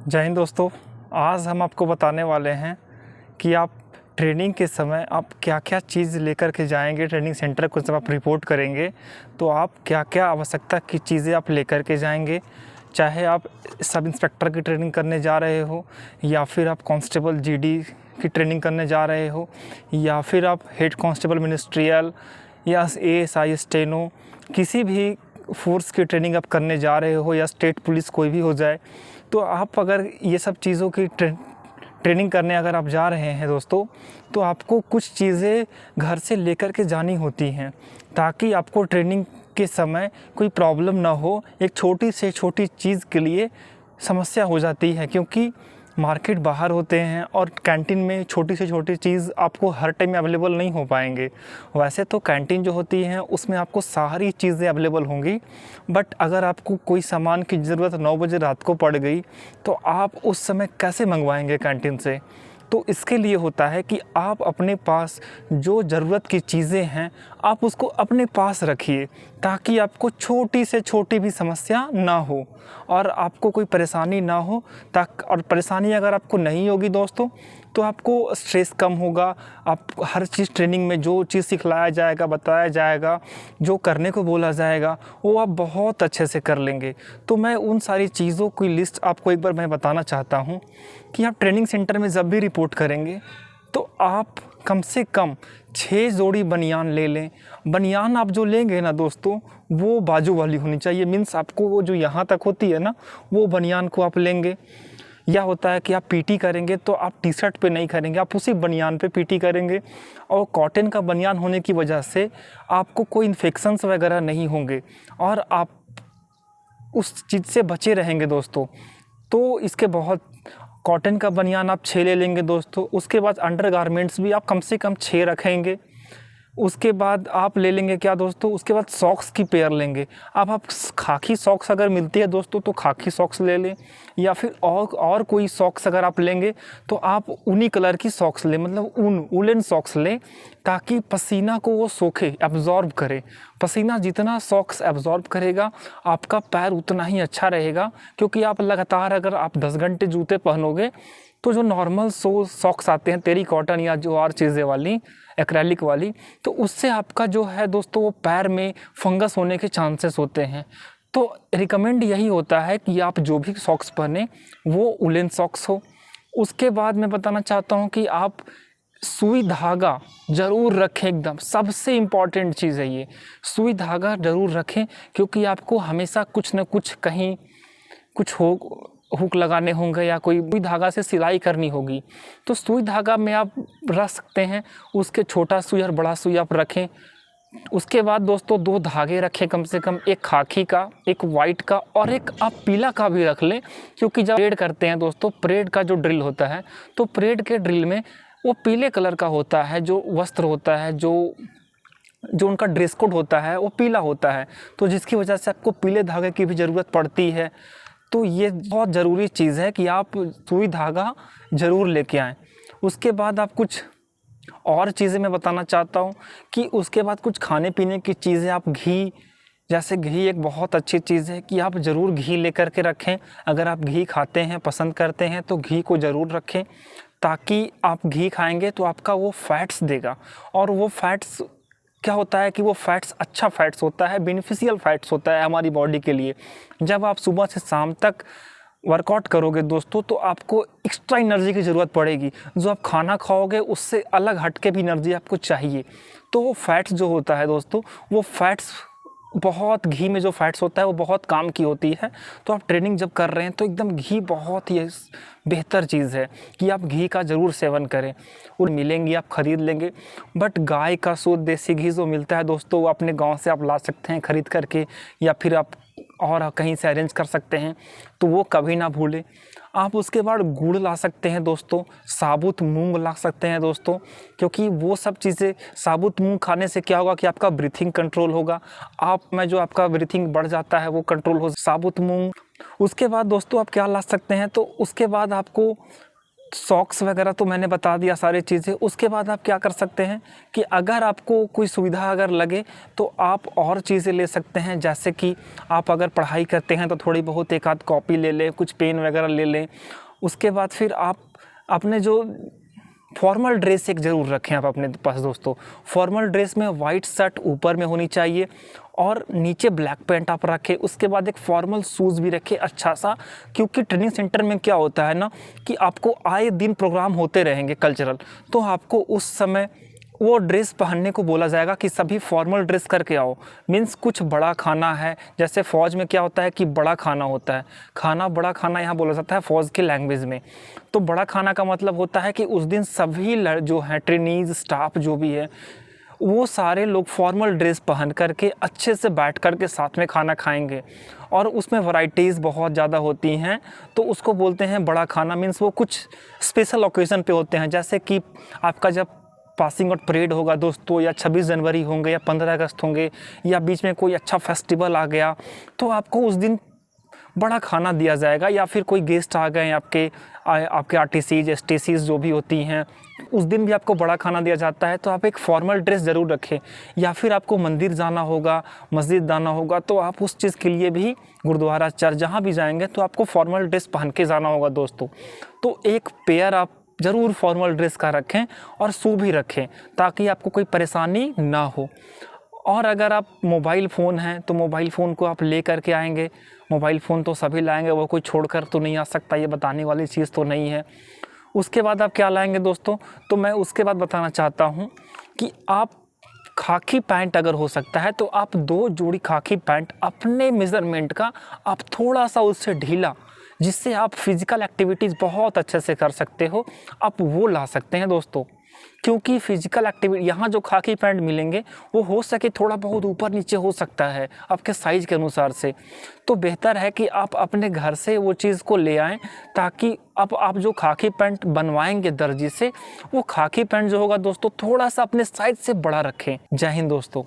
जय हिंद दोस्तों। आज हम आपको बताने वाले हैं कि आप ट्रेनिंग के समय आप क्या क्या चीज़ लेकर के जाएंगे। ट्रेनिंग सेंटर को जब आप रिपोर्ट करेंगे तो आप क्या क्या आवश्यकता की चीज़ें आप लेकर के जाएंगे। चाहे आप सब इंस्पेक्टर की ट्रेनिंग करने जा रहे हो, या फिर आप कांस्टेबल जीडी की ट्रेनिंग करने जा रहे हो, या फिर आप हेड कांस्टेबल मिनिस्ट्रियल या एएसआई स्टेनो किसी भी फोर्स की ट्रेनिंग आप करने जा रहे हो, या स्टेट पुलिस कोई भी हो जाए, तो आप अगर ये सब चीज़ों की ट्रेनिंग करने अगर आप जा रहे हैं दोस्तों, तो आपको कुछ चीज़ें घर से लेकर के जानी होती हैं ताकि आपको ट्रेनिंग के समय कोई प्रॉब्लम ना हो। एक छोटी से छोटी चीज़ के लिए समस्या हो जाती है, क्योंकि मार्केट बाहर होते हैं और कैंटीन में छोटी से छोटी चीज़ आपको हर टाइम अवेलेबल नहीं हो पाएंगे। वैसे तो कैंटीन जो होती है उसमें आपको सारी चीज़ें अवेलेबल होंगी, बट अगर आपको कोई सामान की ज़रूरत 9 बजे रात को पड़ गई तो आप उस समय कैसे मंगवाएंगे कैंटीन से। तो इसके लिए होता है कि आप अपने पास जो ज़रूरत की चीज़ें हैं आप उसको अपने पास रखिए, ताकि आपको छोटी से छोटी भी समस्या ना हो और आपको कोई परेशानी ना हो। और परेशानी अगर आपको नहीं होगी दोस्तों, तो आपको स्ट्रेस कम होगा। आप हर चीज़ ट्रेनिंग में जो चीज़ सिखलाया जाएगा, बताया जाएगा, जो करने को बोला जाएगा, वो आप बहुत अच्छे से कर लेंगे। तो मैं उन सारी चीज़ों की लिस्ट आपको एक बार मैं बताना चाहता हूँ कि आप ट्रेनिंग सेंटर में जब भी रिपोर्ट करेंगे तो आप कम से कम 6 जोड़ी बनियान ले लें। बनियान आप जो लेंगे ना दोस्तों, वो बाजू वाली होनी चाहिए। मीन्स आपको वो जो यहाँ तक होती है ना, वो बनियान को आप लेंगे। या होता है कि आप पीटी करेंगे तो आप टी शर्ट पे नहीं करेंगे, आप उसी बनियान पे पीटी करेंगे। और कॉटन का बनियान होने की वजह से आपको कोई इन्फेक्शंस वगैरह नहीं होंगे और आप उस चीज़ से बचे रहेंगे दोस्तों। तो इसके बहुत कॉटन का बनियान आप 6 ले लेंगे दोस्तों। उसके बाद अंडर गारमेंट्स भी आप कम से कम 6 रखेंगे। उसके बाद आप ले लेंगे क्या दोस्तों, उसके बाद सॉक्स की पेयर लेंगे। अब आप खाकी सॉक्स अगर मिलती है दोस्तों तो खाकी सॉक्स ले लें, या फिर और कोई सॉक्स अगर आप लेंगे तो आप ऊनी कलर की सॉक्स लें, मतलब वुलन सॉक्स लें, ताकि पसीना को वो सोखे, एब्जॉर्ब करे। पसीना जितना सॉक्स एब्जॉर्ब करेगा आपका पैर उतना ही अच्छा रहेगा। क्योंकि आप लगातार अगर आप 10 घंटे जूते पहनोगे तो जो नॉर्मल सॉक्स आते हैं टेरी कॉटन या जो और चीज़ें वाली एक्रेलिक वाली, तो उससे आपका जो है दोस्तों वो पैर में फंगस होने के चांसेस होते हैं। तो रिकमेंड यही होता है कि आप जो भी सॉक्स पहने वो वुलन सॉक्स हो। उसके बाद मैं बताना चाहता हूँ कि आप सुई धागा ज़रूर रखें। एकदम सबसे इम्पॉर्टेंट चीज़ है ये, सुई धागा ज़रूर रखें, क्योंकि आपको हमेशा कुछ न कुछ कहीं कुछ हुक लगाने होंगे या कोई सुई धागा से सिलाई करनी होगी। तो सुई धागा में आप रख सकते हैं, उसके छोटा सुई और बड़ा सुई आप रखें। उसके बाद दोस्तों 2 धागे रखें कम से कम, एक खाकी का, एक वाइट का, और एक आप पीला का भी रख लें। क्योंकि जब परेड करते हैं दोस्तों, परेड का जो ड्रिल होता है, तो परेड के ड्रिल में वो पीले कलर का होता है, जो वस्त्र होता है, जो उनका ड्रेस कोड होता है वो पीला होता है। तो जिसकी वजह से आपको पीले धागे की भी ज़रूरत पड़ती है। तो ये बहुत ज़रूरी चीज़ है कि आप सुई धागा ज़रूर लेके आएँ। उसके बाद आप कुछ और चीज़ें मैं बताना चाहता हूँ कि उसके बाद कुछ खाने पीने की चीज़ें, आप घी, जैसे घी एक बहुत अच्छी चीज़ है कि आप ज़रूर घी लेकर के रखें। अगर आप घी खाते हैं, पसंद करते हैं, तो घी को ज़रूर रखें, ताकि आप घी खाएंगे तो आपका वो फैट्स देगा। और वो फैट्स क्या होता है कि वो फैट्स अच्छा फैट्स होता है, बेनिफिशियल फैट्स होता है हमारी बॉडी के लिए। जब आप सुबह से शाम तक वर्कआउट करोगे दोस्तों, तो आपको एक्स्ट्रा एनर्जी की ज़रूरत पड़ेगी। जो आप खाना खाओगे उससे अलग हटके भी एनर्जी आपको चाहिए। तो वो फैट्स जो होता है दोस्तों, वो फैट्स बहुत, घी में जो फैट्स होता है वो बहुत काम की होती है। तो आप ट्रेनिंग जब कर रहे हैं तो एकदम घी बहुत ही बेहतर चीज़ है कि आप घी का ज़रूर सेवन करें। और मिलेंगी, आप ख़रीद लेंगे, बट गाय का शुद्ध देसी घी जो मिलता है दोस्तों, वो अपने गांव से आप ला सकते हैं ख़रीद करके, या फिर आप और कहीं से अरेंज कर सकते हैं। तो वो कभी ना भूलें। आप उसके बाद गुड़ ला सकते हैं दोस्तों, साबुत मूंग ला सकते हैं दोस्तों, क्योंकि वो सब चीज़ें, साबुत मूंग खाने से क्या होगा कि आपका ब्रीथिंग कंट्रोल होगा। आप में जो आपका ब्रीथिंग बढ़ जाता है वो कंट्रोल हो, साबुत मूंग। उसके बाद दोस्तों आप क्या ला सकते हैं, तो उसके बाद आपको सॉक्स वगैरह तो मैंने बता दिया सारी चीज़ें। उसके बाद आप क्या कर सकते हैं कि अगर आपको कोई सुविधा अगर लगे तो आप और चीज़ें ले सकते हैं, जैसे कि आप अगर पढ़ाई करते हैं तो थोड़ी बहुत एक आध कॉपी ले लें, कुछ पेन वगैरह ले लें। उसके बाद फिर आप अपने जो फॉर्मल ड्रेस एक ज़रूर रखें आप अपने पास दोस्तों। फॉर्मल ड्रेस में वाइट शर्ट ऊपर में होनी चाहिए और नीचे ब्लैक पैंट आप रखें। उसके बाद एक फॉर्मल शूज़ भी रखें अच्छा सा, क्योंकि ट्रेनिंग सेंटर में क्या होता है ना कि आपको आए दिन प्रोग्राम होते रहेंगे कल्चरल, तो आपको उस समय वो ड्रेस पहनने को बोला जाएगा कि सभी फॉर्मल ड्रेस करके आओ। मीन्स कुछ बड़ा खाना है, जैसे फ़ौज में क्या होता है कि बड़ा खाना होता है, खाना बड़ा खाना यहाँ बोला जाता है फ़ौज की लैंग्वेज में। तो बड़ा खाना का मतलब होता है कि उस दिन सभी जो हैं ट्रेनीज़ स्टाफ जो भी है वो सारे लोग फॉर्मल ड्रेस पहन करके अच्छे से बैठ कर के साथ में खाना खाएंगे, और उसमें वैरायटीज़ बहुत ज़्यादा होती हैं, तो उसको बोलते हैं बड़ा खाना। मीन्स वो कुछ स्पेशल ओकेज़न पे होते हैं, जैसे कि आपका जब पासिंग आउट परेड होगा दोस्तों, या 26 जनवरी होंगे, या 15 अगस्त होंगे, या बीच में कोई अच्छा फेस्टिवल आ गया, तो आपको उस दिन बड़ा खाना दिया जाएगा। या फिर कोई गेस्ट आ गए आपके आरटीसीज एसटीसीज जो भी होती हैं, उस दिन भी आपको बड़ा खाना दिया जाता है। तो आप एक फॉर्मल ड्रेस ज़रूर रखें। या फिर आपको मंदिर जाना होगा, मस्जिद जाना होगा, तो आप उस चीज़ के लिए भी गुरुद्वारा चर्च जहाँ भी जाएंगे तो आपको फॉर्मल ड्रेस पहन के जाना होगा दोस्तों। तो एक पेयर आप ज़रूर फॉर्मल ड्रेस का रखें और शू भी रखें, ताकि आपको कोई परेशानी ना हो। और अगर आप मोबाइल फ़ोन हैं तो मोबाइल फ़ोन को आप ले करके आएंगे। मोबाइल फ़ोन तो सभी लाएंगे, वो कोई छोड़कर तो नहीं आ सकता, ये बताने वाली चीज़ तो नहीं है। उसके बाद आप क्या लाएंगे दोस्तों, तो मैं उसके बाद बताना चाहता हूँ कि आप खाकी पैंट अगर हो सकता है तो आप 2 जोड़ी खाकी पैंट अपने मेज़रमेंट का आप थोड़ा सा उससे ढीला, जिससे आप फिज़िकल एक्टिविटीज़ बहुत अच्छे से कर सकते हो, आप वो ला सकते हैं दोस्तों। क्योंकि फिज़िकल एक्टिविटी यहाँ जो खाकी पैंट मिलेंगे वो हो सके थोड़ा बहुत ऊपर नीचे हो सकता है आपके साइज़ के अनुसार से। तो बेहतर है कि आप अपने घर से वो चीज़ को ले आएँ, ताकि आप जो खाकी पैंट बनवाएंगे दर्जी से, वो खाकी पैंट जो होगा दोस्तों थोड़ा सा अपने साइज़ से बड़ा रखें। जय हिंद दोस्तों।